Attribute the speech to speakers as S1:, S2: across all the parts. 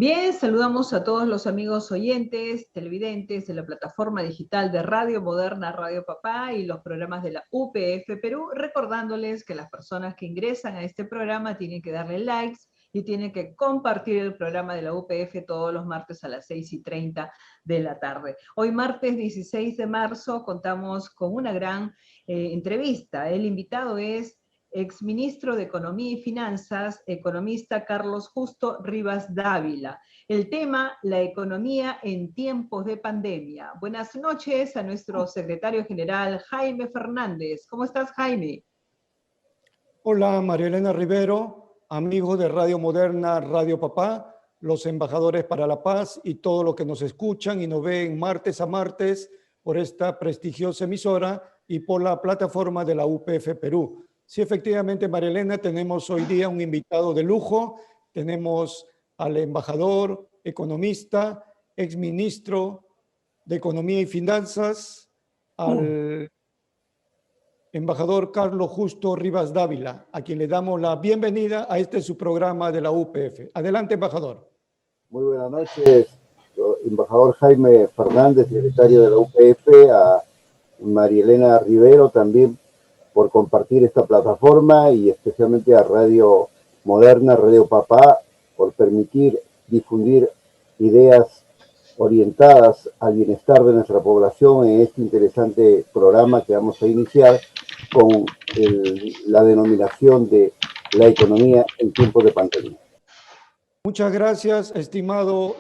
S1: Bien, saludamos a todos los amigos oyentes, televidentes de la plataforma digital de Radio Moderna, Radio Papá y los programas de la UPF Perú, recordándoles que las personas que ingresan a este programa tienen que darle likes y tienen que compartir el programa de la UPF todos los martes a las 6:30 de la tarde. Hoy martes 16 de marzo contamos con una gran entrevista. El invitado es exministro de Economía y Finanzas, economista Carlos Justo Rivas Dávila. El tema, la economía en tiempos de pandemia. Buenas noches a nuestro secretario general, Jaime Fernández. ¿Cómo estás, Jaime?
S2: Hola, María Elena Rivero, amigos de Radio Moderna, Radio Papá, los embajadores para la paz y todos los que nos escuchan y nos ven martes a martes por esta prestigiosa emisora y por la plataforma de la UPF Perú. Sí, efectivamente, María Elena, tenemos hoy día un invitado de lujo. Tenemos al embajador, economista, exministro de Economía y Finanzas, al embajador Carlos Justo Rivas Dávila, a quien le damos la bienvenida a este su programa de la UPF. Adelante, embajador.
S3: Muy buenas noches, embajador Jaime Fernández, secretario de la UPF, a María Elena Rivero también por compartir esta plataforma y especialmente a Radio Moderna, Radio Papá, por permitir difundir ideas orientadas al bienestar de nuestra población en este interesante programa que vamos a iniciar con la denominación de la economía en tiempos de pandemia.
S2: Muchas gracias, estimado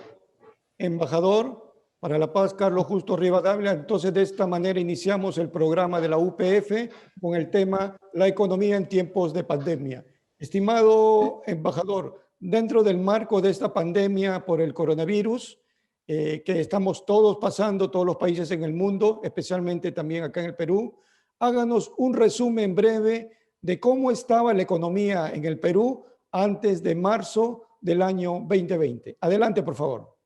S2: embajador para la paz, Carlos Justo Rivas Dávila. Entonces, de esta manera iniciamos el programa de la UPF con el tema la economía en tiempos de pandemia. Estimado embajador, dentro del marco de esta pandemia por el coronavirus, que estamos todos pasando, todos los países en el mundo, especialmente también acá en el Perú, háganos un resumen breve de cómo estaba la economía en el Perú antes de marzo del año 2020. Adelante, por favor.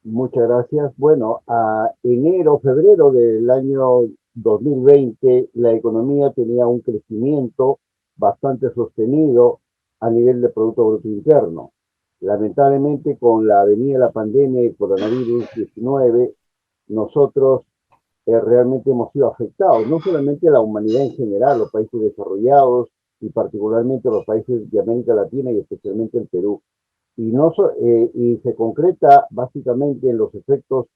S3: Muchas gracias. Bueno, a enero, febrero del año 2020, la economía tenía un crecimiento bastante sostenido a nivel de Producto Bruto Interno. Lamentablemente, con la venida de la pandemia y coronavirus 19, nosotros realmente hemos sido afectados, no solamente la humanidad en general, los países desarrollados y particularmente los países de América Latina y especialmente el Perú. Y se concreta básicamente en los efectos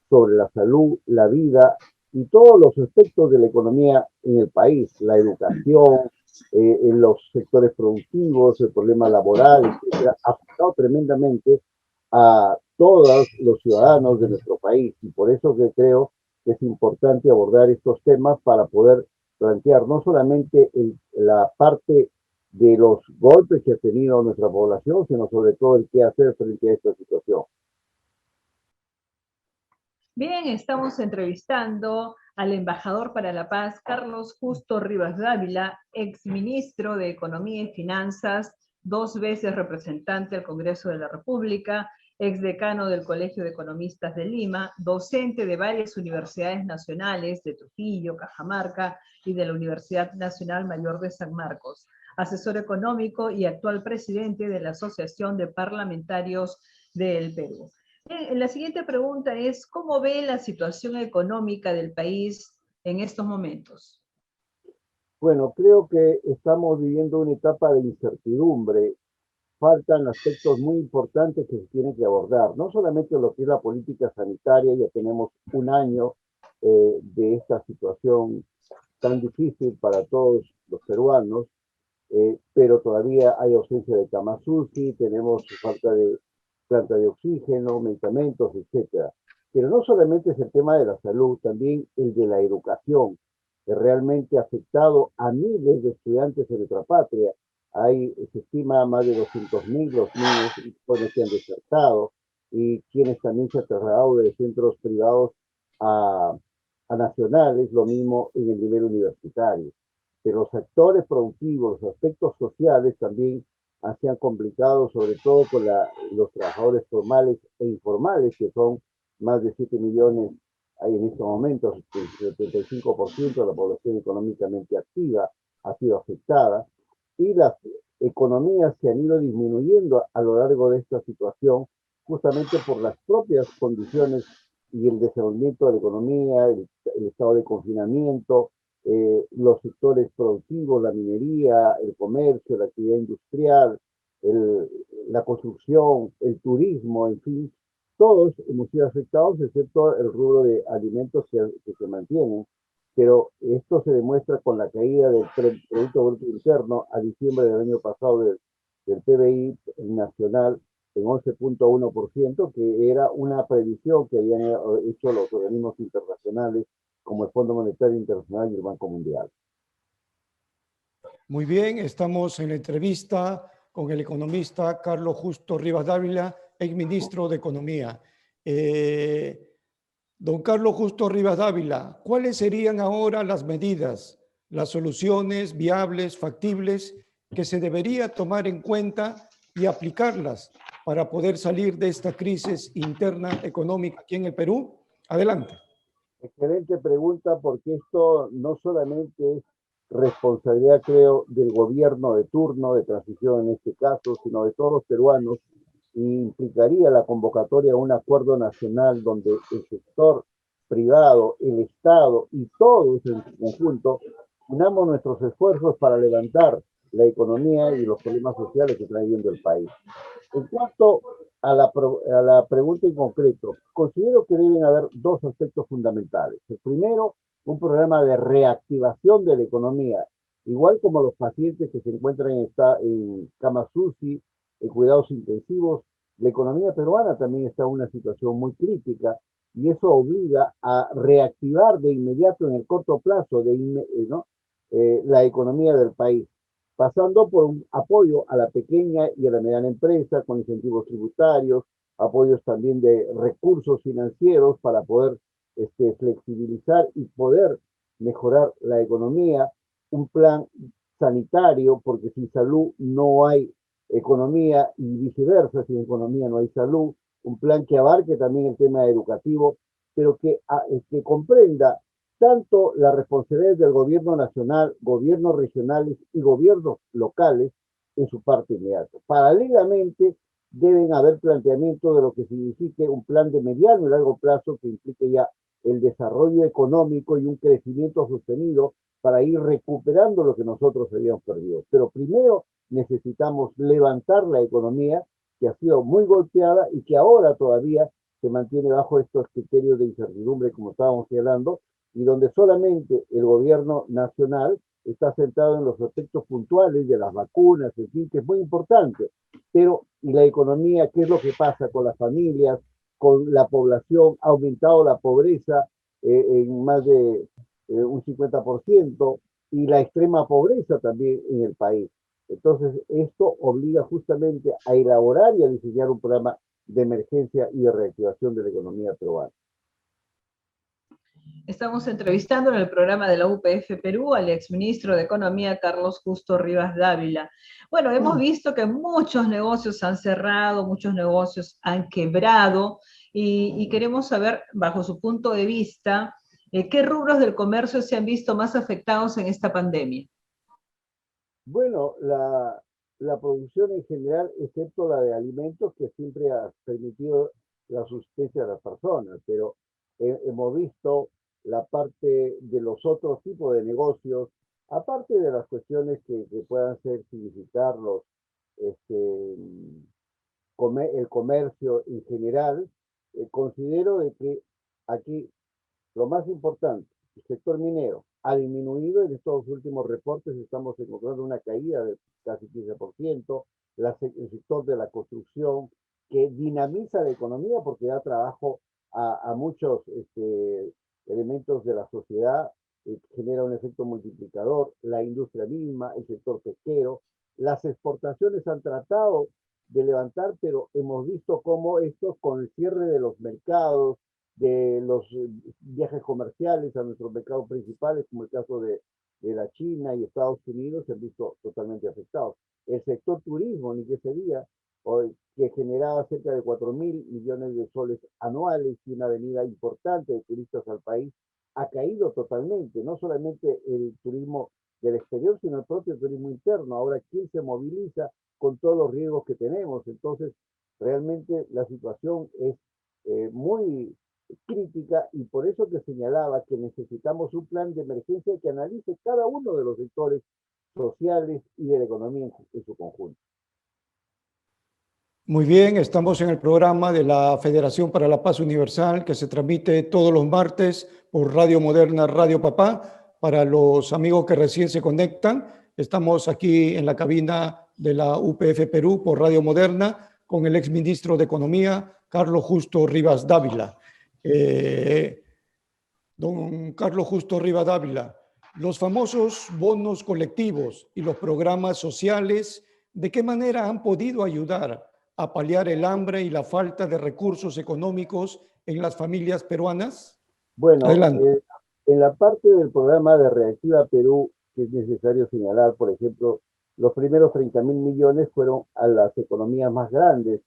S3: sobre la salud, la vida y todos los aspectos de la economía en el país, la educación, en los sectores productivos, el problema laboral, etcétera, ha afectado tremendamente a todos los ciudadanos de nuestro país. Y por eso que creo que es importante abordar estos temas para poder plantear no solamente la parte de los golpes que ha tenido nuestra población, sino sobre todo el qué hacer frente a esta situación.
S1: Bien, estamos entrevistando al embajador para la paz, Carlos Justo Rivas Dávila, exministro de Economía y Finanzas, 2 veces representante al Congreso de la República, exdecano del Colegio de Economistas de Lima, docente de varias universidades nacionales de Trujillo, Cajamarca y de la Universidad Nacional Mayor de San Marcos, asesor económico y actual presidente de la Asociación de Parlamentarios del Perú. La siguiente pregunta es, ¿cómo ve la situación económica del país en estos momentos?
S3: Bueno, creo que estamos viviendo una etapa de incertidumbre. Faltan aspectos muy importantes que se tienen que abordar, no solamente lo que es la política sanitaria, ya tenemos un año de esta situación tan difícil para todos los peruanos, pero todavía hay ausencia de camas UCI, tenemos falta de planta de oxígeno, medicamentos, etcétera. Pero no solamente es el tema de la salud, también el de la educación, que realmente ha afectado a miles de estudiantes en nuestra patria. Se estima más de 200.000 los niños y jóvenes que han desertado y quienes también se han trasladado de centros privados a nacionales, lo mismo en el nivel universitario. Pero los sectores productivos, los aspectos sociales también se han complicado, sobre todo con los trabajadores formales e informales, que son más de 7 millones hay en estos momentos. El 75% de la población económicamente activa ha sido afectada, y las economías se han ido disminuyendo a lo largo de esta situación, justamente por las propias condiciones y el desenvolvimiento de la economía, el estado de confinamiento, los sectores productivos, la minería, el comercio, la actividad industrial, el, la construcción, el turismo, en fin, todos hemos sido afectados, excepto el rubro de alimentos que se mantienen, pero esto se demuestra con la caída del Producto Bruto Interno a diciembre del año pasado del PBI nacional en 11.1%, que era una previsión que habían hecho los organismos internacionales como el Fondo Monetario Internacional y el Banco Mundial.
S2: Muy bien, estamos en la entrevista con el economista Carlos Justo Rivas Dávila, exministro de Economía. Don Carlos Justo Rivas Dávila, ¿cuáles serían ahora las medidas, las soluciones viables, factibles, que se debería tomar en cuenta y aplicarlas para poder salir de esta crisis interna económica aquí en el Perú? Adelante.
S3: Excelente pregunta, porque esto no solamente es responsabilidad, creo, del gobierno de turno, de transición en este caso, sino de todos los peruanos, y implicaría la convocatoria a un acuerdo nacional donde el sector privado, el Estado y todos en su conjunto unamos nuestros esfuerzos para levantar la economía y los problemas sociales que está viviendo el país. En cuanto a la pregunta en concreto, considero que deben haber dos aspectos fundamentales. El primero, un programa de reactivación de la economía, igual como los pacientes que se encuentran en camas UCI, en cuidados intensivos. La economía peruana también está en una situación muy crítica y eso obliga a reactivar de inmediato en el corto plazo ¿no? La economía del país, pasando por un apoyo a la pequeña y a la mediana empresa con incentivos tributarios, apoyos también de recursos financieros para poder flexibilizar y poder mejorar la economía, un plan sanitario, porque sin salud no hay economía y viceversa, sin economía no hay salud, un plan que abarque también el tema educativo, pero que comprenda tanto las responsabilidades del gobierno nacional, gobiernos regionales y gobiernos locales en su parte inmediata. Paralelamente, deben haber planteamientos de lo que signifique un plan de mediano y largo plazo que implique ya el desarrollo económico y un crecimiento sostenido para ir recuperando lo que nosotros habíamos perdido. Pero primero necesitamos levantar la economía, que ha sido muy golpeada y que ahora todavía se mantiene bajo estos criterios de incertidumbre, como estábamos hablando, y donde solamente el gobierno nacional está centrado en los aspectos puntuales de las vacunas, en fin, que es muy importante. Pero, ¿y la economía? ¿Qué es lo que pasa con las familias, con la población? Ha aumentado la pobreza en más de un 50%, y la extrema pobreza también en el país. Entonces, esto obliga justamente a elaborar y a diseñar un programa de emergencia y de reactivación de la economía peruana.
S1: Estamos entrevistando en el programa de la UPF Perú al exministro de Economía, Carlos Justo Rivas Dávila. Bueno, hemos visto que muchos negocios han cerrado, muchos negocios han quebrado, y queremos saber, bajo su punto de vista, ¿qué rubros del comercio se han visto más afectados en esta pandemia?
S3: Bueno, la producción en general, excepto la de alimentos, que siempre ha permitido la subsistencia de las personas, pero hemos visto la parte de los otros tipos de negocios, aparte de las cuestiones que puedan ser significar este, el comercio en general. Considero de que aquí lo más importante, el sector minero ha disminuido. En estos últimos reportes estamos encontrando una caída de casi 15%, el sector de la construcción, que dinamiza la economía porque da trabajo a muchos elementos de la sociedad, genera un efecto multiplicador, la industria misma, el sector pesquero, las exportaciones han tratado de levantar, pero hemos visto cómo estos, con el cierre de los mercados, de los viajes comerciales a nuestros mercados principales, como el caso de la China y Estados Unidos, se han visto totalmente afectados. El sector turismo, ni qué sería, que generaba cerca de 4.000 millones de soles anuales y una venida importante de turistas al país, ha caído totalmente. No solamente el turismo del exterior, sino el propio turismo interno. Ahora, ¿quién se moviliza con todos los riesgos que tenemos? Entonces, realmente la situación es muy crítica y por eso que señalaba que necesitamos un plan de emergencia que analice cada uno de los sectores sociales y de la economía en su conjunto.
S2: Muy bien, estamos en el programa de la Federación para la Paz Universal que se transmite todos los martes por Radio Moderna, Radio Papá. Para los amigos que recién se conectan, estamos aquí en la cabina de la UPF Perú por Radio Moderna con el exministro de Economía, Carlos Justo Rivas Dávila. Don Carlos Justo Rivas Dávila, los famosos bonos colectivos y los programas sociales, ¿de qué manera han podido ayudar a paliar el hambre y la falta de recursos económicos en las familias peruanas?
S3: Bueno,
S2: Adelante.
S3: en la parte del programa de Reactiva Perú, que es necesario señalar, por ejemplo, los primeros 30.000 millones fueron a las economías más grandes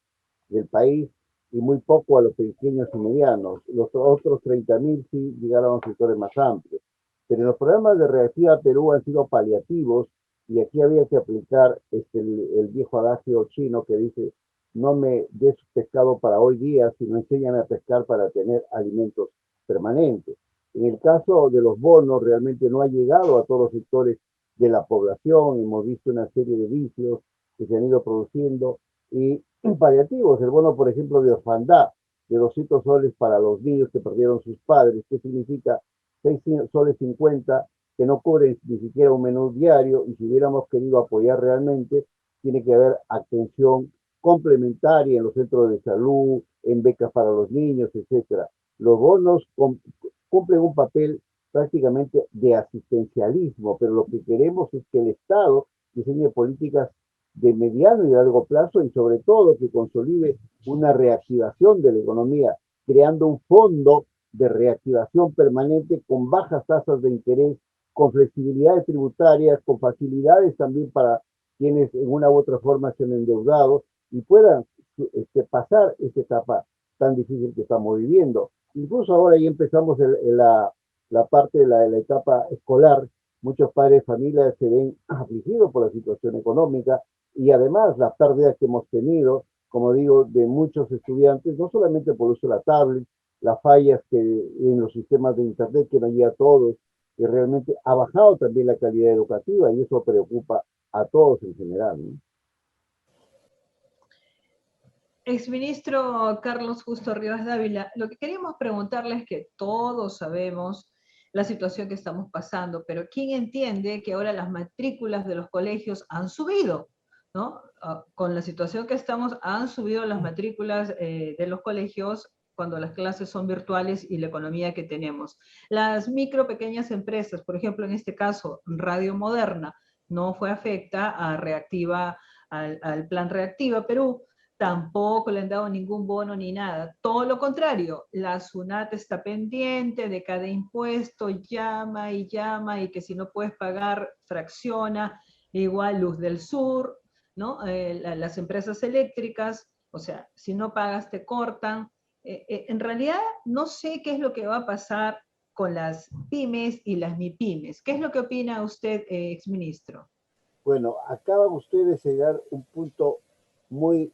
S3: del país y muy poco a los pequeños y medianos. Los otros 30.000 sí llegaron a los sectores más amplios. Pero los programas de Reactiva Perú han sido paliativos y aquí había que aplicar el viejo adagio chino que dice, no me des pescado para hoy día, sino enséñame a pescar para tener alimentos permanentes. En el caso de los bonos, realmente no ha llegado a todos los sectores de la población. Hemos visto una serie de vicios que se han ido produciendo y paliativos. El bono, por ejemplo, de orfandad, de 200 soles para los niños que perdieron sus padres. ¿Qué significa? 6 soles 50 que no cubren ni siquiera un menú diario, y si hubiéramos querido apoyar realmente, tiene que haber atención complementaria en los centros de salud, en becas para los niños, etcétera. Los bonos cumplen un papel prácticamente de asistencialismo, pero lo que queremos es que el Estado diseñe políticas de mediano y largo plazo y sobre todo que consolide una reactivación de la economía, creando un fondo de reactivación permanente con bajas tasas de interés, con flexibilidades tributarias, con facilidades también para quienes en una u otra forma se han endeudado y puedan pasar esta etapa tan difícil que estamos viviendo. Incluso ahora ya empezamos la parte de la etapa escolar. Muchos padres de familia se ven afligidos por la situación económica y además las pérdidas que hemos tenido, como digo, de muchos estudiantes, no solamente por el uso de la tablet, las fallas que en los sistemas de internet que no llega a todos, que realmente ha bajado también la calidad educativa y eso preocupa a todos en general, ¿no?
S1: Exministro Carlos Justo Rivas Dávila, lo que queríamos preguntarle es que todos sabemos la situación que estamos pasando, pero ¿quién entiende que ahora las matrículas de los colegios han subido? ¿No? Con la situación que estamos, han subido las matrículas de los colegios cuando las clases son virtuales y la economía que tenemos. Las micro, pequeñas empresas, por ejemplo, en este caso, Radio Moderna, no fue afecta a Reactiva, al plan Reactiva Perú, tampoco le han dado ningún bono ni nada. Todo lo contrario, la SUNAT está pendiente de cada impuesto, llama y que si no puedes pagar, fracciona. Igual Luz del Sur, ¿no? Las empresas eléctricas, o sea, si no pagas te cortan. En realidad no sé qué es lo que va a pasar con las pymes y las MIPYMES. ¿Qué es lo que opina usted, exministro?
S3: Bueno, acaban ustedes de llegar un punto muy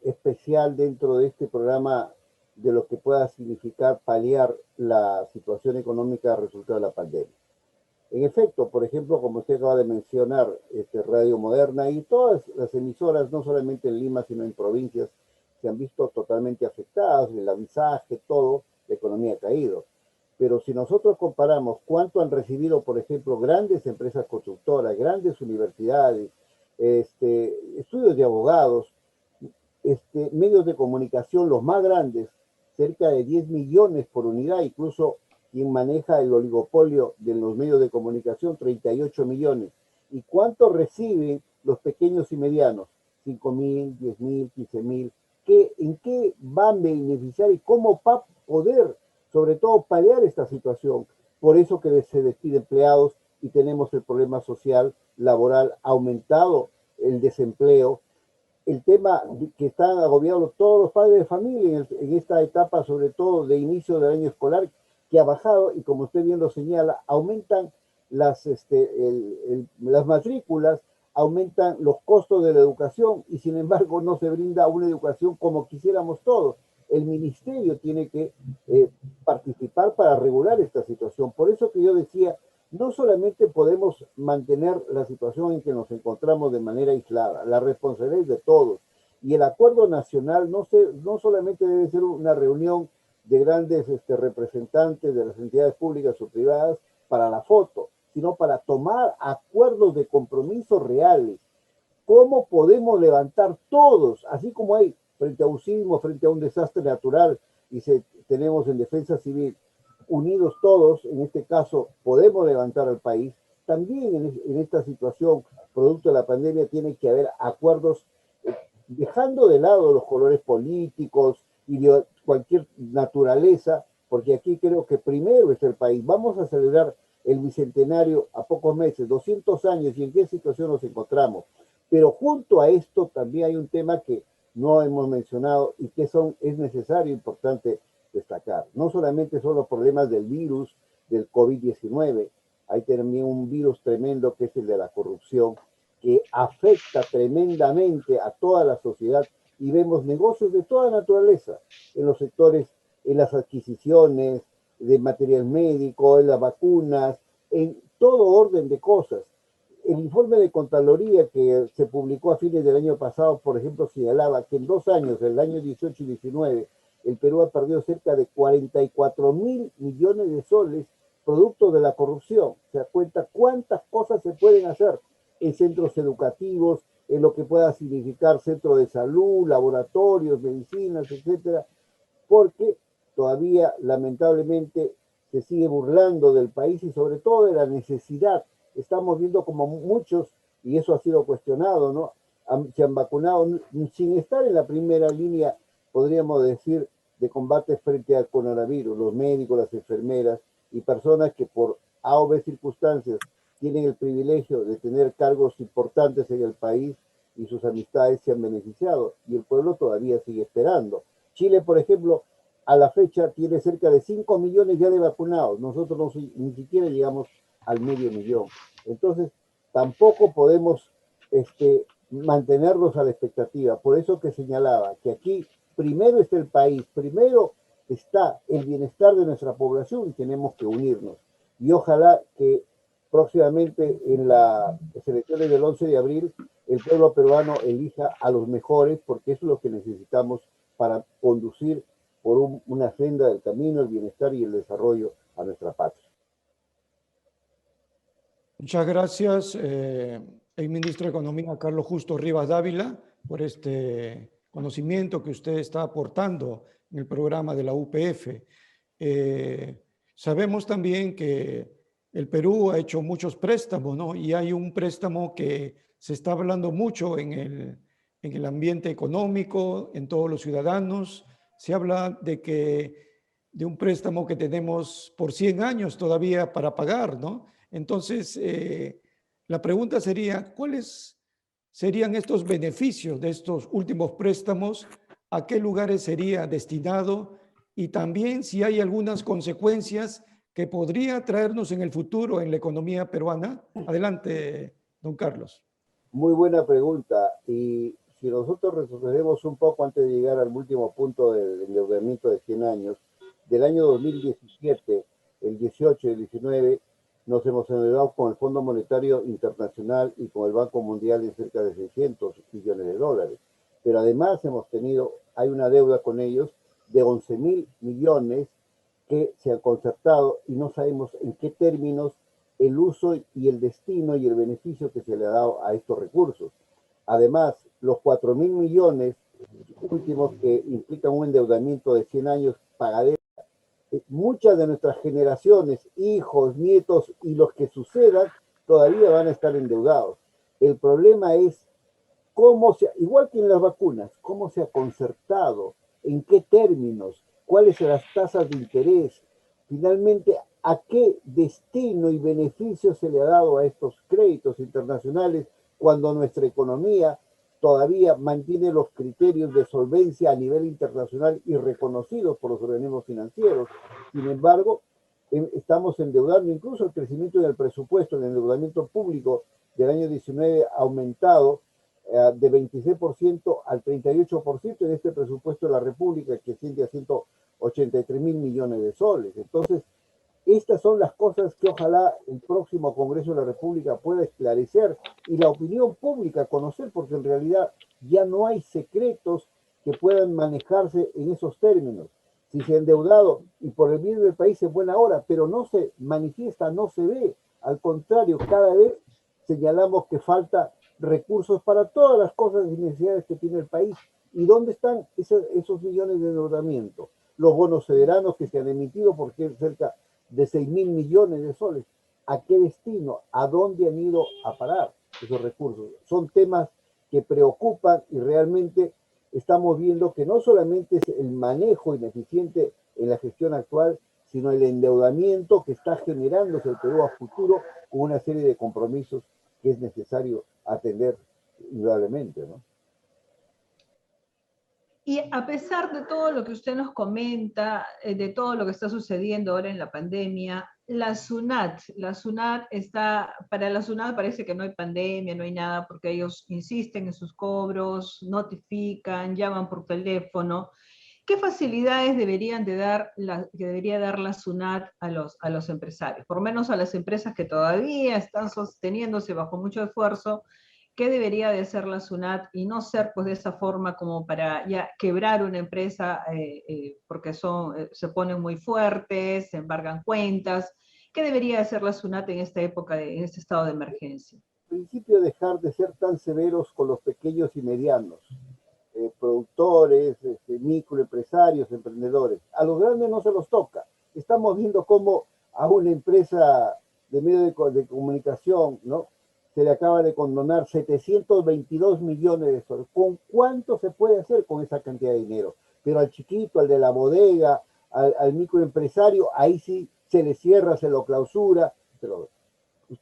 S3: especial dentro de este programa de lo que pueda significar paliar la situación económica resultado de la pandemia. En efecto, por ejemplo, como usted acaba de mencionar, Radio Moderna y todas las emisoras, no solamente en Lima, sino en provincias, se han visto totalmente afectadas, el avisaje, todo, la economía ha caído. Pero si nosotros comparamos cuánto han recibido, por ejemplo, grandes empresas constructoras, grandes universidades, estudios de abogados, medios de comunicación, los más grandes, cerca de 10 millones por unidad, incluso quien maneja el oligopolio de los medios de comunicación, 38 millones. ¿Y cuánto reciben los pequeños y medianos? 5.000, 10.000, 15.000. ¿En qué van a beneficiar y cómo va a poder, sobre todo, paliar esta situación? Por eso que se despiden empleados y tenemos el problema social, laboral, aumentado el desempleo, el tema que están agobiados todos los padres de familia en esta etapa, sobre todo de inicio del año escolar, que ha bajado y como usted bien lo señala, aumentan las matrículas, aumentan los costos de la educación y sin embargo no se brinda una educación como quisiéramos todos. El ministerio tiene que participar para regular esta situación. Por eso que yo decía, no solamente podemos mantener la situación en que nos encontramos de manera aislada, la responsabilidad es de todos. Y el acuerdo nacional no solamente debe ser una reunión de grandes representantes de las entidades públicas o privadas para la foto, sino para tomar acuerdos de compromiso reales. ¿Cómo podemos levantar todos, así como hay frente a un sismo, frente a un desastre natural, y tenemos en defensa civil, unidos todos, en este caso podemos levantar al país? También en esta situación, producto de la pandemia, tiene que haber acuerdos, dejando de lado los colores políticos y de cualquier naturaleza, porque aquí creo que primero es el país. Vamos a celebrar el bicentenario a pocos meses, 200 años, y en qué situación nos encontramos. Pero junto a esto también hay un tema que no hemos mencionado y que es necesario, importante destacar. No solamente son los problemas del virus, del COVID-19, hay también un virus tremendo que es el de la corrupción, que afecta tremendamente a toda la sociedad y vemos negocios de toda naturaleza en los sectores, en las adquisiciones de material médico, en las vacunas, en todo orden de cosas. El informe de Contraloría que se publicó a fines del año pasado, por ejemplo, señalaba que en 2 años, el año 18 y 19, el Perú ha perdido cerca de 44.000 millones de soles producto de la corrupción. Se da cuenta cuántas cosas se pueden hacer en centros educativos, en lo que pueda significar centro de salud, laboratorios, medicinas, etcétera, porque todavía lamentablemente se sigue burlando del país y sobre todo de la necesidad. Estamos viendo como muchos, y eso ha sido cuestionado, ¿no? Se han vacunado sin estar en la primera línea, podríamos decir, de combate frente al coronavirus, los médicos, las enfermeras y personas que por A o B circunstancias tienen el privilegio de tener cargos importantes en el país y sus amistades se han beneficiado y el pueblo todavía sigue esperando. Chile, por ejemplo, a la fecha tiene cerca de 5 millones ya de vacunados. Nosotros ni siquiera llegamos al medio millón. Entonces, tampoco podemos mantenernos a la expectativa. Por eso que señalaba que aquí primero está el país, primero está el bienestar de nuestra población y tenemos que unirnos. Y ojalá que próximamente en las elecciones del 11 de abril el pueblo peruano elija a los mejores, porque eso es lo que necesitamos para conducir por una senda del camino, el bienestar y el desarrollo a nuestra patria.
S2: Muchas gracias, el ministro de Economía, Carlos Justo Rivas Dávila, por este conocimiento que usted está aportando en el programa de la UPF. Sabemos también que el Perú ha hecho muchos préstamos, ¿no? Y hay un préstamo que se está hablando mucho en el ambiente económico, en todos los ciudadanos. Se habla de un préstamo que tenemos por 100 años todavía para pagar, ¿no? Entonces, la pregunta sería, ¿cuáles serían estos beneficios de estos últimos préstamos? ¿A qué lugares sería destinado? Y también si hay algunas consecuencias que podría traernos en el futuro en la economía peruana. Adelante, don Carlos.
S3: Muy buena pregunta. Y si nosotros retrocedemos un poco antes de llegar al último punto del endeudamiento de 100 años, del año 2017, el 18 y el 19, nos hemos endeudado con el Fondo Monetario Internacional y con el Banco Mundial en cerca de 600 millones de dólares. Pero además hay una deuda con ellos de 11.000 millones que se han concertado y no sabemos en qué términos el uso y el destino y el beneficio que se le ha dado a estos recursos. Además, los 4.000 millones últimos que implican un endeudamiento de 100 años pagadero, muchas de nuestras generaciones, hijos, nietos y los que sucedan, todavía van a estar endeudados. El problema es igual que en las vacunas, cómo se ha concertado, en qué términos, cuáles son las tasas de interés, finalmente a qué destino y beneficio se le ha dado a estos créditos internacionales cuando nuestra economía todavía mantiene los criterios de solvencia a nivel internacional y reconocidos por los organismos financieros. Sin embargo, estamos endeudando, incluso el crecimiento del presupuesto, el endeudamiento público del año 19 ha aumentado de 26% al 38% en este presupuesto de la República, que asciende a 183.000 millones de soles. Entonces, estas son las cosas que ojalá el próximo Congreso de la República pueda esclarecer y la opinión pública conocer, porque en realidad ya no hay secretos que puedan manejarse en esos términos. Si se ha endeudado y por el bien del país es buena hora, pero no se manifiesta, no se ve. Al contrario, cada vez señalamos que falta recursos para todas las cosas y necesidades que tiene el país. ¿Y dónde están esos millones de endeudamiento? Los bonos soberanos que se han emitido, porque es cerca de 6.000 millones de soles. ¿A qué destino? ¿A dónde han ido a parar esos recursos? Son temas que preocupan y realmente estamos viendo que no solamente es el manejo ineficiente en la gestión actual, sino el endeudamiento que está generándose el Perú a futuro con una serie de compromisos que es necesario atender indudablemente, ¿no?
S1: Y a pesar de todo lo que usted nos comenta, de todo lo que está sucediendo ahora en la pandemia, la SUNAT está, para la SUNAT parece que no hay pandemia, no hay nada, porque ellos insisten en sus cobros, notifican, llaman por teléfono. ¿Qué facilidades que debería dar la SUNAT a los empresarios? Por lo menos a las empresas que todavía están sosteniéndose bajo mucho esfuerzo. ¿Qué debería de hacer la SUNAT y no ser pues de esa forma como para ya quebrar una empresa porque se ponen muy fuertes, se embargan cuentas? ¿Qué debería hacer la SUNAT en esta época, en este estado de emergencia?
S3: En principio, dejar de ser tan severos con los pequeños y medianos, productores, microempresarios, emprendedores. A los grandes no se los toca. Estamos viendo cómo a una empresa de medio de comunicación, ¿no?, se le acaba de condonar 722 millones de soles. ¿Con cuánto se puede hacer con esa cantidad de dinero? Pero al chiquito, al de la bodega, al microempresario, ahí sí se le cierra, se lo clausura. Pero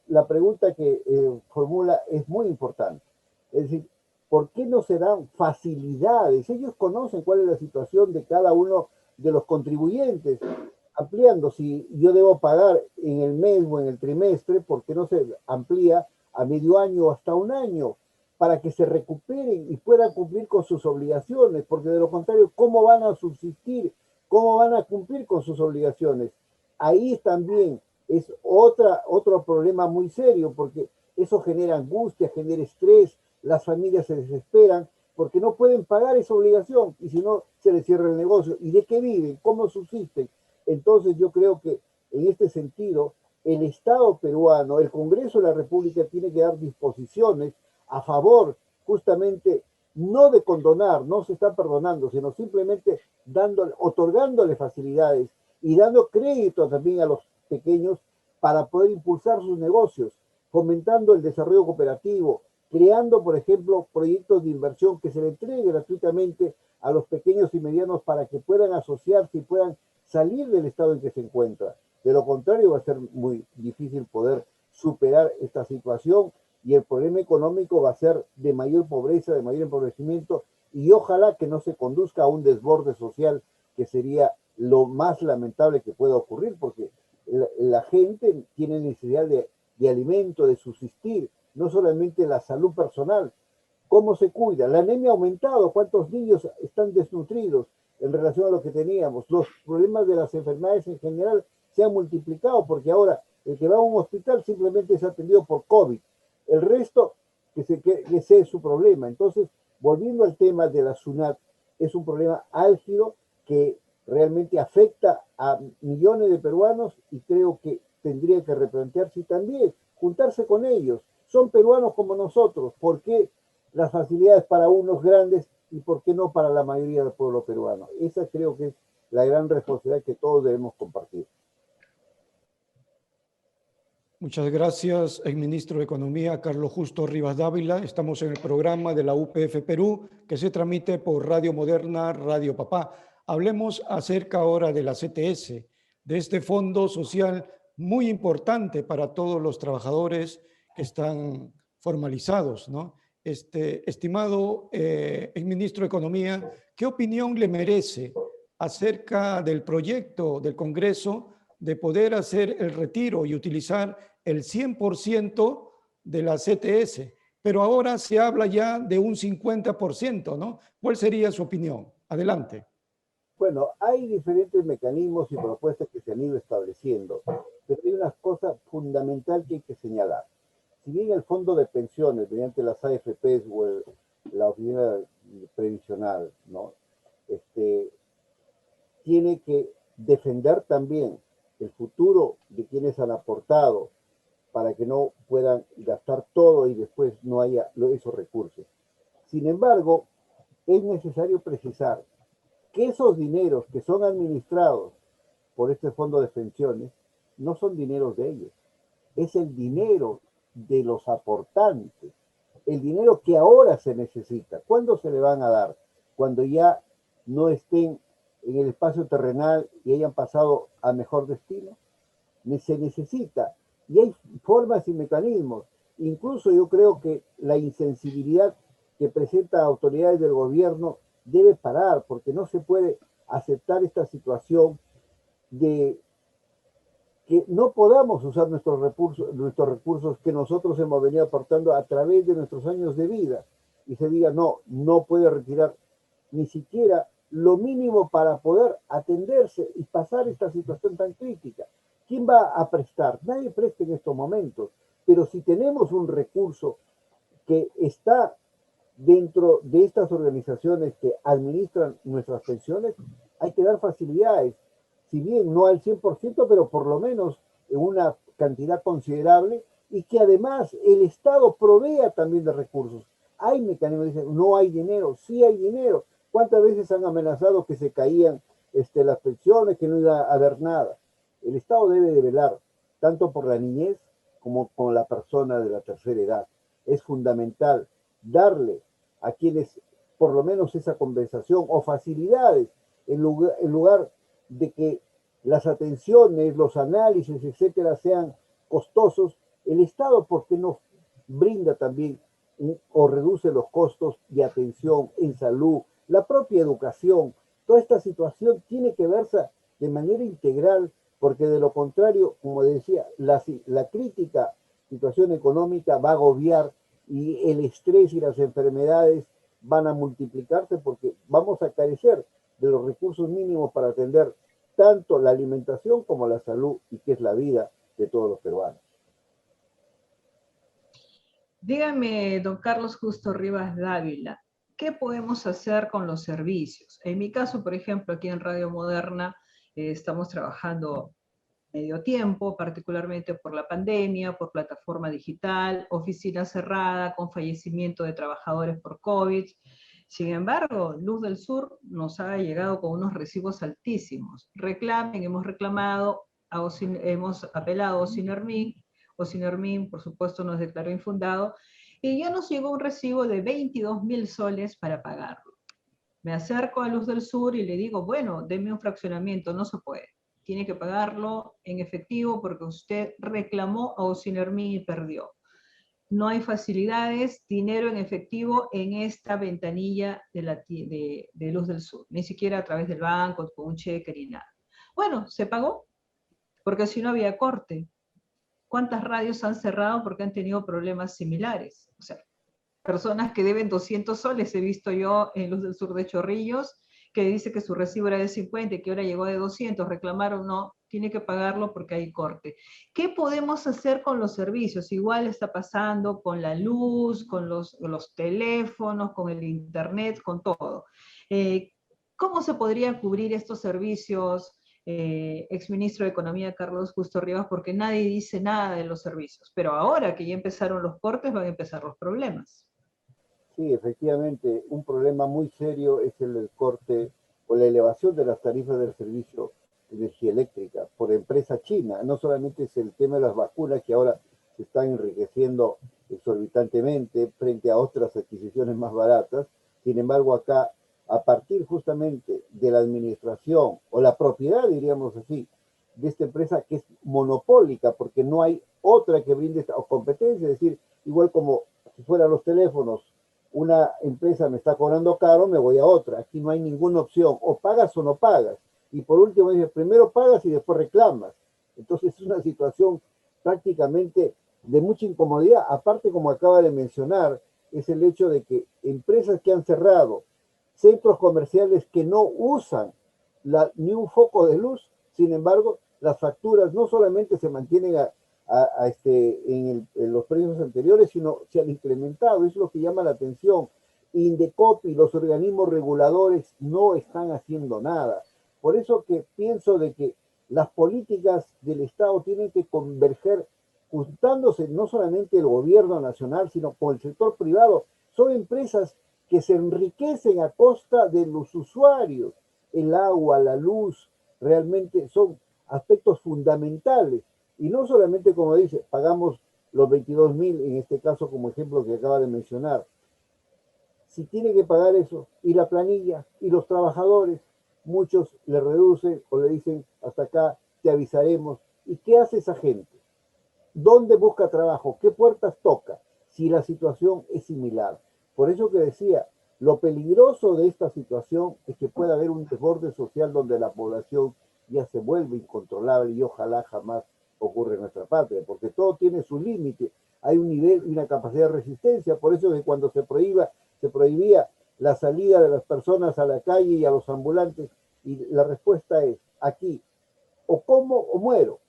S3: la pregunta que formula es muy importante. Es decir, ¿por qué no se dan facilidades? Ellos conocen cuál es la situación de cada uno de los contribuyentes, ampliando. Si yo debo pagar en el mes o en el trimestre, ¿por qué no se amplía a medio año o hasta un año para que se recuperen y puedan cumplir con sus obligaciones? Porque de lo contrario, ¿cómo van a subsistir? ¿Cómo van a cumplir con sus obligaciones? Ahí también es otro problema muy serio, porque eso genera angustia, genera estrés, las familias se desesperan porque no pueden pagar esa obligación y si no se les cierra el negocio. ¿Y de qué viven? ¿Cómo subsisten? Entonces yo creo que en este sentido el Estado peruano, el Congreso de la República tiene que dar disposiciones a favor justamente no de condonar, no se está perdonando, sino simplemente otorgándole facilidades y dando crédito también a los pequeños para poder impulsar sus negocios, fomentando el desarrollo cooperativo, creando, por ejemplo, proyectos de inversión que se le entregue gratuitamente a los pequeños y medianos para que puedan asociarse y puedan salir del estado en que se encuentra. De lo contrario, va a ser muy difícil poder superar esta situación y el problema económico va a ser de mayor pobreza, de mayor empobrecimiento y ojalá que no se conduzca a un desborde social que sería lo más lamentable que pueda ocurrir, porque la gente tiene necesidad de alimento, de subsistir, no solamente la salud personal. ¿Cómo se cuida? La anemia ha aumentado, ¿cuántos niños están desnutridos en relación a lo que teníamos? Los problemas de las enfermedades en general se han multiplicado porque ahora el que va a un hospital simplemente es atendido por COVID. El resto, que ese es su problema. Entonces, volviendo al tema de la SUNAT, es un problema álgido que realmente afecta a millones de peruanos y creo que tendría que replantearse y también juntarse con ellos. Son peruanos como nosotros. ¿Por qué las facilidades para unos grandes y por qué no para la mayoría del pueblo peruano? Esa creo que es la gran responsabilidad que todos debemos compartir.
S2: Muchas gracias, exministro de Economía, Carlos Justo Rivas Dávila. Estamos en el programa de la UPF Perú, que se transmite por Radio Moderna, Radio Papá. Hablemos acerca ahora de la CTS, de este fondo social muy importante para todos los trabajadores que están formalizados, ¿no? Estimado exministro de Economía, ¿qué opinión le merece acerca del proyecto del Congreso de poder hacer el retiro y utilizar el 100% de la CTS, pero ahora se habla ya de un 50%, ¿no? ¿Cuál sería su opinión? Adelante.
S3: Bueno, hay diferentes mecanismos y propuestas que se han ido estableciendo, pero hay una cosa fundamental que hay que señalar. Si bien el fondo de pensiones, mediante las AFPs o la oficina previsional, ¿no? Tiene que defender también el futuro de quienes han aportado para que no puedan gastar todo y después no haya esos recursos. Sin embargo, es necesario precisar que esos dineros que son administrados por este fondo de pensiones no son dineros de ellos, es el dinero de los aportantes, el dinero que ahora se necesita. ¿Cuándo se le van a dar? Cuando ya no estén en el espacio terrenal y hayan pasado a mejor destino. Se necesita, y hay formas y mecanismos. Incluso yo creo que la insensibilidad que presenta autoridades del gobierno debe parar, porque no se puede aceptar esta situación de que no podamos usar nuestros recursos que nosotros hemos venido aportando a través de nuestros años de vida, y se diga, no, no puede retirar ni siquiera lo mínimo para poder atenderse y pasar esta situación tan crítica. ¿Quién va a prestar? Nadie presta en estos momentos, pero si tenemos un recurso que está dentro de estas organizaciones que administran nuestras pensiones, hay que dar facilidades, si bien no al 100%, pero por lo menos en una cantidad considerable, y que además el Estado provea también de recursos. Hay mecanismos, dicen, no hay dinero, sí hay dinero. ¿Cuántas veces han amenazado que se caían las pensiones, que no iba a haber nada? El Estado debe de velar tanto por la niñez como por la persona de la tercera edad. Es fundamental darle a quienes por lo menos esa compensación o facilidades en lugar de que las atenciones, los análisis, etcétera, sean costosos. El Estado, ¿por qué no brinda también o reduce los costos de atención en salud, la propia educación? Toda esta situación tiene que verse de manera integral, porque de lo contrario, como decía, la crítica situación económica va a agobiar y el estrés y las enfermedades van a multiplicarse, porque vamos a carecer de los recursos mínimos para atender tanto la alimentación como la salud, y que es la vida de todos los peruanos.
S1: Dígame, don Carlos Justo Rivas Dávila, ¿qué podemos hacer con los servicios? En mi caso, por ejemplo, aquí en Radio Moderna, estamos trabajando medio tiempo, particularmente por la pandemia, por plataforma digital, oficina cerrada, con fallecimiento de trabajadores por COVID. Sin embargo, Luz del Sur nos ha llegado con unos recibos altísimos. Reclamen, hemos reclamado, hemos apelado a Ocinermin, por supuesto, nos declaró infundado, y ya nos llegó un recibo de 22.000 soles para pagarlo. Me acerco a Luz del Sur y le digo, bueno, denme un fraccionamiento, no se puede. Tiene que pagarlo en efectivo porque usted reclamó a Ocinermin y perdió. No hay facilidades, dinero en efectivo en esta ventanilla de Luz del Sur, ni siquiera a través del banco, con un cheque ni nada. Bueno, se pagó, porque si no había corte. ¿Cuántas radios han cerrado porque han tenido problemas similares? O sea, personas que deben 200 soles, he visto yo en Luz del Sur de Chorrillos, que dice que su recibo era de 50 y que ahora llegó de 200, reclamaron, no, tiene que pagarlo porque hay corte. ¿Qué podemos hacer con los servicios? Igual está pasando con la luz, con los teléfonos, con el internet, con todo. ¿Cómo se podría cubrir estos servicios? Exministro de Economía Carlos Justo Rivas, porque nadie dice nada de los servicios, pero ahora que ya empezaron los cortes van a empezar los problemas.
S3: Sí, efectivamente, un problema muy serio es el del corte o la elevación de las tarifas del servicio de energía eléctrica por empresa china. No solamente es el tema de las vacunas, que ahora se están enriqueciendo exorbitantemente frente a otras adquisiciones más baratas. Sin embargo, acá, a partir justamente de la administración o la propiedad, diríamos así, de esta empresa que es monopólica, porque no hay otra que brinde esta competencia, es decir, igual como si fueran los teléfonos, una empresa me está cobrando caro, me voy a otra. Aquí no hay ninguna opción, o pagas o no pagas. Y por último, dice, primero pagas y después reclamas. Entonces es una situación prácticamente de mucha incomodidad. Aparte, como acaba de mencionar, es el hecho de que empresas que han cerrado, centros comerciales que no usan ni un foco de luz, sin embargo, las facturas no solamente se mantienen en los precios anteriores, sino se han incrementado. Es lo que llama la atención. Indecopi, los organismos reguladores no están haciendo nada. Por eso que pienso de que las políticas del Estado tienen que converger juntándose no solamente el gobierno nacional, sino con el sector privado. Son empresas que se enriquecen a costa de los usuarios. El agua, la luz, realmente son aspectos fundamentales. Y no solamente, como dice, pagamos los 22.000, en este caso como ejemplo que acaba de mencionar. Si tiene que pagar eso, y la planilla, y los trabajadores, muchos le reducen o le dicen, hasta acá te avisaremos. ¿Y qué hace esa gente? ¿Dónde busca trabajo? ¿Qué puertas toca? Si la situación es similar. Por eso que decía, lo peligroso de esta situación es que pueda haber un desborde social donde la población ya se vuelve incontrolable y ojalá jamás ocurra en nuestra patria, porque todo tiene su límite. Hay un nivel y una capacidad de resistencia. Por eso que cuando se prohibía la salida de las personas a la calle y a los ambulantes, y la respuesta es, aquí, o como o muero.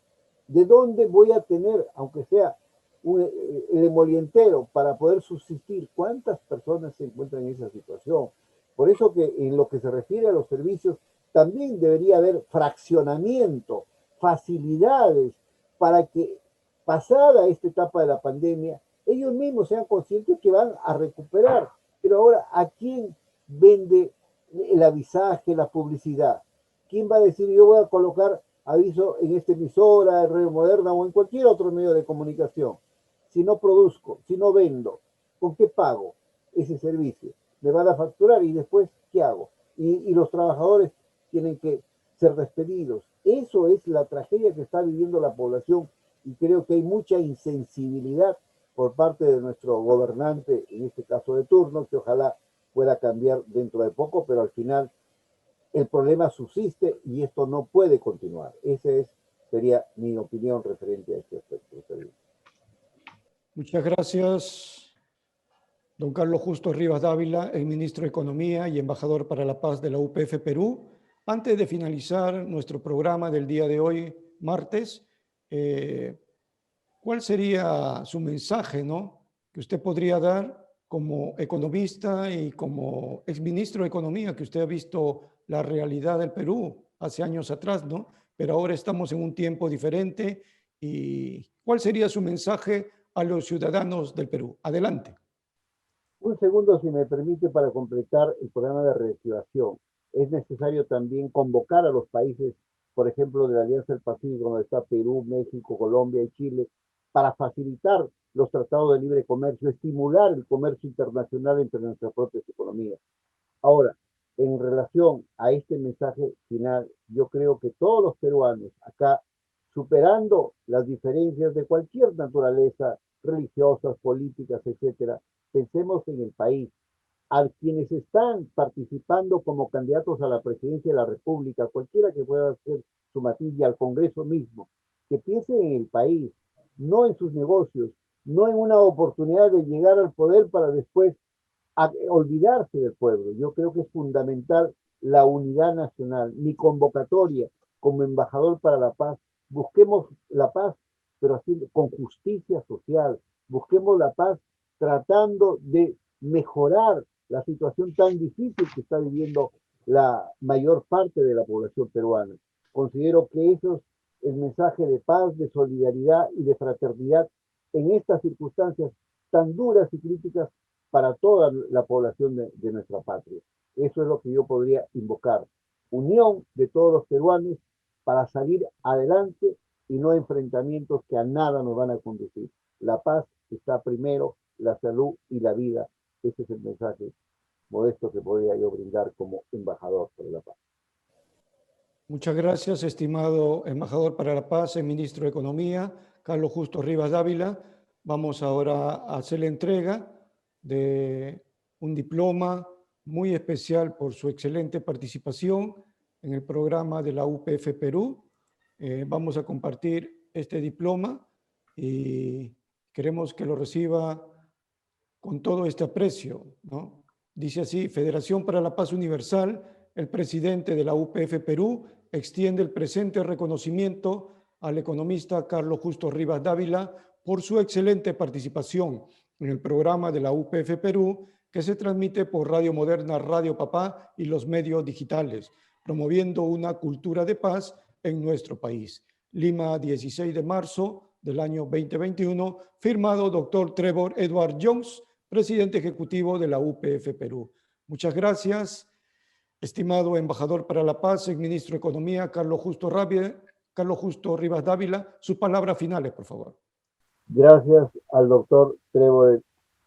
S3: ¿De dónde voy a tener, aunque sea el emolientero, para poder subsistir? ¿Cuántas personas se encuentran en esa situación? Por eso que en lo que se refiere a los servicios, también debería haber fraccionamiento, facilidades para que, pasada esta etapa de la pandemia, ellos mismos sean conscientes que van a recuperar. Pero ahora, ¿a quién vende el avisaje, la publicidad? ¿Quién va a decir, yo voy a colocar aviso en esta emisora, en Radio Moderna o en cualquier otro medio de comunicación? Si no produzco, si no vendo, ¿con qué pago ese servicio? Me van a facturar y después, ¿qué hago? Y los trabajadores tienen que ser despedidos. Eso es la tragedia que está viviendo la población y creo que hay mucha insensibilidad por parte de nuestro gobernante, en este caso de turno, que ojalá pueda cambiar dentro de poco, pero al final el problema subsiste y esto no puede continuar. Sería mi opinión referente a este aspecto.
S2: Muchas gracias, don Carlos Justo Rivas Dávila, el ministro de Economía y embajador para la paz de la UPF Perú. Antes de finalizar nuestro programa del día de hoy, martes, ¿cuál sería su mensaje, ¿no?, que usted podría dar como economista y como exministro de Economía, que usted ha visto la realidad del Perú hace años atrás, ¿no? Pero ahora estamos en un tiempo diferente. ¿Y cuál sería su mensaje a los ciudadanos del Perú? Adelante.
S3: Un segundo, si me permite, para completar el programa de reactivación. Es necesario también convocar a los países, por ejemplo, de la Alianza del Pacífico, donde está Perú, México, Colombia y Chile, para facilitar los tratados de libre comercio, estimular el comercio internacional entre nuestras propias economías. Ahora, en relación a este mensaje final, yo creo que todos los peruanos acá, superando las diferencias de cualquier naturaleza, religiosas, políticas, etcétera, pensemos en el país. A quienes están participando como candidatos a la presidencia de la República, cualquiera que pueda hacer su matilla, al Congreso mismo, que piensen en el país, no en sus negocios, no en una oportunidad de llegar al poder para después olvidarse del pueblo. Yo creo que es fundamental la unidad nacional. Mi convocatoria como embajador para la paz, busquemos la paz, pero así con justicia social. Busquemos la paz tratando de mejorar la situación tan difícil que está viviendo la mayor parte de la población peruana. Considero que eso es el mensaje de paz, de solidaridad y de fraternidad en estas circunstancias tan duras y críticas para toda la población de nuestra patria. Eso es lo que yo podría invocar. Unión de todos los peruanos para salir adelante y no enfrentamientos que a nada nos van a conducir. La paz está primero, la salud y la vida. Ese es el mensaje modesto que podría yo brindar como embajador por la paz.
S2: Muchas gracias, estimado embajador para la paz y ministro de Economía, Carlos Justo Rivas Dávila. Vamos ahora a hacer la entrega de un diploma muy especial por su excelente participación en el programa de la UPF Perú. vamos a compartir este diploma y queremos que lo reciba con todo este aprecio, ¿no? Dice así: Federación para la Paz Universal, el presidente de la UPF Perú extiende el presente reconocimiento al economista Carlos Justo Rivas Dávila por su excelente participación en el programa de la UPF Perú, que se transmite por Radio Moderna, Radio Papá y los medios digitales, promoviendo una cultura de paz en nuestro país. Lima, 16 de marzo del año 2021, firmado Dr. Trevor Edward Jones, presidente ejecutivo de la UPF Perú. Muchas gracias, estimado embajador para la paz, exministro de Economía, Carlos Justo Rivas Dávila. Sus palabras finales, por favor.
S3: Gracias al doctor Trevor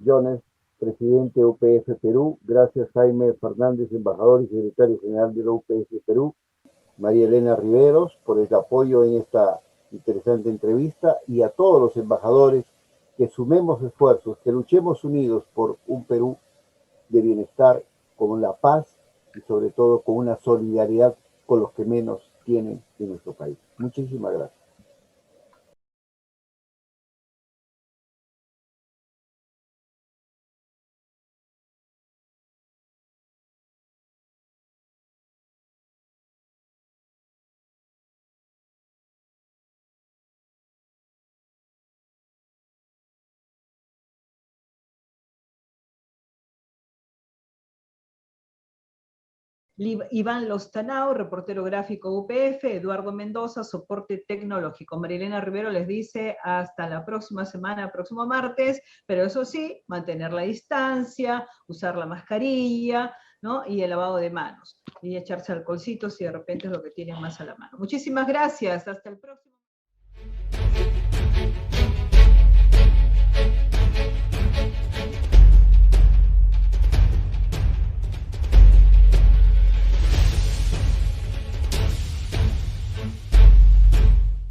S3: Jones, presidente de UPF Perú. Gracias Jaime Fernández, embajador y secretario general de la UPF Perú. María Elena Riveros, por el apoyo en esta interesante entrevista, y a todos los embajadores, que sumemos esfuerzos, que luchemos unidos por un Perú de bienestar, con la paz y sobre todo con una solidaridad con los que menos tienen en nuestro país. Muchísimas gracias.
S1: Iván Lostanao, reportero gráfico UPF, Eduardo Mendoza, soporte tecnológico. Marilena Rivero les dice hasta la próxima semana, próximo martes, pero eso sí, mantener la distancia, usar la mascarilla, ¿no? Y el lavado de manos. Y echarse alcoholcito si de repente es lo que tienen más a la mano. Muchísimas gracias. Hasta el próximo.